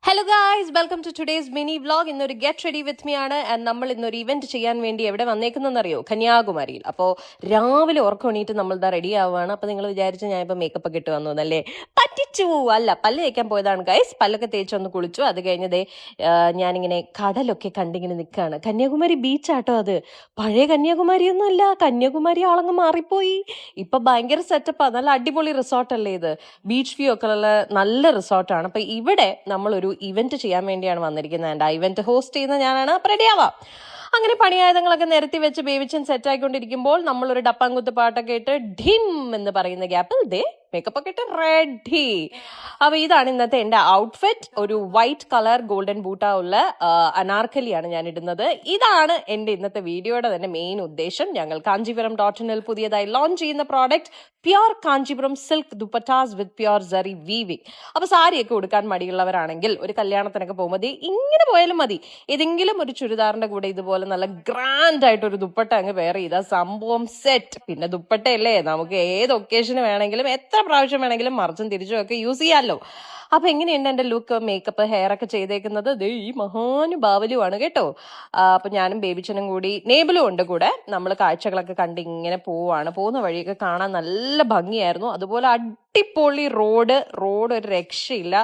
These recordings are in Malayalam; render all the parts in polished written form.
Hello guys, welcome to today's mini vlog. ഇന്നൊരു ഗെറ്റ് റെഡി വിത്ത് മീ ആണ്. ആൻഡ് നമ്മൾ ഇന്നൊരു ഇവന്റ് ചെയ്യാൻ വേണ്ടി എവിടെ വന്നേക്കുന്നറിയോ? കന്യാകുമാരിയിൽ. അപ്പോൾ രാവിലെ ഉറക്കം എണീറ്റ് നമ്മൾ ഇതാ റെഡി ആവുകയാണ്. അപ്പോൾ നിങ്ങൾ വിചാരിച്ചു ഞാൻ ഇപ്പോൾ മേക്കപ്പ് ഒക്കെ ഇട്ട് വന്നതല്ലേ? പറ്റിച്ചു അല്ല, പല്ല് തേക്കാൻ പോയതാണ് ഗൈസ്. പല്ലൊക്കെ തേച്ചൊന്ന് കുളിച്ചു. അത് കഴിഞ്ഞതേ ഞാനിങ്ങനെ കടലൊക്കെ കണ്ടിങ്ങനെ നിൽക്കുകയാണ്. കന്യാകുമാരി ബീച്ചാട്ടോ അത്. പഴയ കന്യാകുമാരി ഒന്നും അല്ല, കന്യാകുമാരി ആളങ്ങ് മാറിപ്പോയി. ഇപ്പൊ ഭയങ്കര സെറ്റപ്പാണ്. നല്ല അടിപൊളി റിസോർട്ടല്ലേ ഇത്. ബീച്ച് വ്യൂ ഒക്കെ ഉള്ള നല്ല റിസോർട്ടാണ്. അപ്പൊ ഇവിടെ നമ്മളൊരു ഇവന്റ് ചെയ്യാൻ വേണ്ടിയാണ് വന്നിരിക്കുന്നത്. ആൻഡ് ആ ഇവന്റ് ഹോസ്റ്റ് ചെയ്യുന്ന ഞാനാണ്. അപ്പൊ റെഡി ആവാം. അങ്ങനെ പണിയായുധങ്ങളൊക്കെ നിരത്തി വെച്ച് ബേവിച്ചൻ സെറ്റ് ആയിക്കൊണ്ടിരിക്കുമ്പോൾ നമ്മളൊരു ഡപ്പാങ്കുത്ത് പാട്ടൊക്കെ ഇട്ട് ഡിം എന്ന് പറയുന്ന ഗ്യാപ്പിൽ ദേ മേക്കപ്പ് ഒക്കെ ഇട്ട് റെഡി. അപ്പൊ ഇതാണ് ഇന്നത്തെ എന്റെ ഔട്ട്ഫിറ്റ്. ഒരു വൈറ്റ് കളർ ഗോൾഡൻ ബൂട്ട ഉള്ള അനാർക്കലിയാണ് ഞാൻ ഇടുന്നത്. ഇതാണ് എന്റെ ഇന്നത്തെ വീഡിയോയുടെ തന്നെ മെയിൻ ഉദ്ദേശം. ഞങ്ങൾ Kanjivaram.in പുതിയതായി ലോഞ്ച് ചെയ്യുന്ന product pure Kanchipuram silk dupattas with pure zari weaving. അപ്പൊ സാരിയൊക്കെ ഉടുക്കാൻ മടിയുള്ളവരാണെങ്കിൽ ഒരു കല്യാണത്തിനൊക്കെ പോകുമ്പോൾ ഇങ്ങനെ പോയാലും മതി. ഏതെങ്കിലും ഒരു ചുരിദാറിന്റെ കൂടെ ഇതുപോലെ നല്ല ഗ്രാൻഡ് ആയിട്ട് ഒരു ദുപ്പട്ട അങ്ങ് വെയർ ചെയ്താൽ സംഭവം സെറ്റ്. പിന്നെ ദുപ്പട്ടയല്ലേ, നമുക്ക് ഏത് ഒക്കേഷന് വേണമെങ്കിലും എത്ര പ്രാവശ്യം വേണമെങ്കിലും മറിച്ചും തിരിച്ചും ഒക്കെ യൂസ് ചെയ്യാമല്ലോ. അപ്പൊ എങ്ങനെയുണ്ട് എന്റെ ലുക്ക്, മേക്കപ്പ്, ഹെയർ ഒക്കെ ചെയ്തേക്കുന്നത്? ദേ ഈ മഹാനുഭാവലുമാണ് കേട്ടോ. അപ്പൊ ഞാനും ബേബിച്ചനും കൂടി നേബിലും ഉണ്ട് കൂടെ. നമ്മൾ കാഴ്ചകളൊക്കെ കണ്ട് ഇങ്ങനെ പോവാണ്. പോകുന്ന വഴിയൊക്കെ കാണാൻ നല്ല ഭംഗിയായിരുന്നു. അതുപോലെ അടിപൊളി റോഡ് ഒരു രക്ഷയില്ല,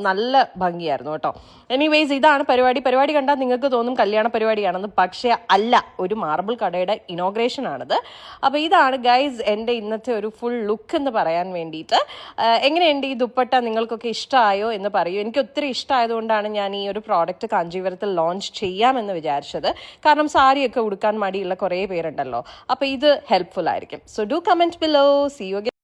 നല്ല ഭംഗിയായിരുന്നു കേട്ടോ. എനിവേസ് ഇതാണ് പരിപാടി കണ്ടാൽ നിങ്ങൾക്ക് തോന്നും കല്യാണ പരിപാടിയാണെന്ന്. പക്ഷേ അല്ല, ഒരു മാർബിൾ കടയുടെ ഇനോഗ്രേഷൻ ആണിത്. അപ്പൊ ഇതാണ് ഗൈസ് എൻ്റെ ഇന്നത്തെ ഒരു ഫുൾ ലുക്ക് എന്ന് പറയാൻ വേണ്ടിയിട്ട്. എങ്ങനെയുണ്ട് ഈ ദുപ്പട്ട? നിങ്ങൾക്കൊക്കെ ഇഷ്ടമായോ എന്ന് പറയൂ. എനിക്ക് ഒത്തിരി ഇഷ്ടമായതുകൊണ്ടാണ് ഞാൻ ഈ ഒരു പ്രോഡക്റ്റ് കാഞ്ചീപുരത്തിൽ ലോഞ്ച് ചെയ്യാമെന്ന് വിചാരിച്ചത്. കാരണം സാരിയൊക്കെ ഉടുക്കാൻ മടിയുള്ള കുറേ പേരുണ്ടല്ലോ. അപ്പൊ ഇത് ഹെൽപ്ഫുൾ ആയിരിക്കും. So do comment below. See you again.